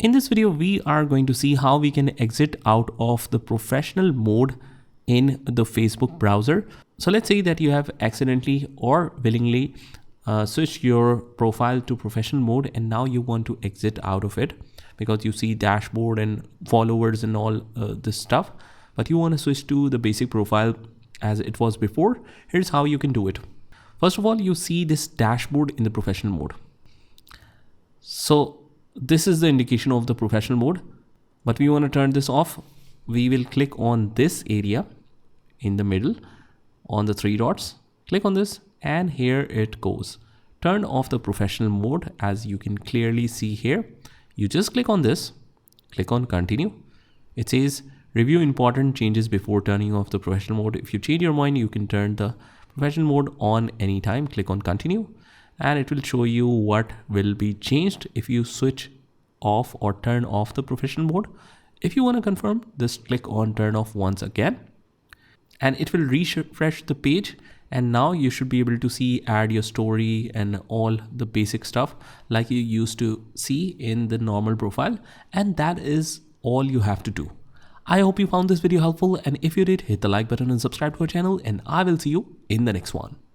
In this video, we are going to see how we can exit out of the professional mode in the Facebook browser. So let's say that you have accidentally or willingly switched your profile to professional mode, and now you want to exit out of it because you see dashboard and followers and all this stuff, but you want to switch to the basic profile as it was before. Here's how you can do it. First of all, you see this dashboard in the professional mode. So this is the indication of the professional mode, but we want to turn this off. We will click on this area in the middle on the three dots, click on this, and here it goes. Turn off the professional mode. As you can clearly see here, you just click on this, click on continue. It says review important changes before turning off the professional mode. If you change your mind, you can turn the professional mode on anytime. Click on continue, and it will show you what will be changed if you switch off or turn off the professional mode. If you want to confirm, just click on turn off once again, and it will refresh the page. And now you should be able to see add your story and all the basic stuff like you used to see in the normal profile. And that is all you have to do. I hope you found this video helpful, and if you did, hit the like button and subscribe to our channel, and I will see you in the next one.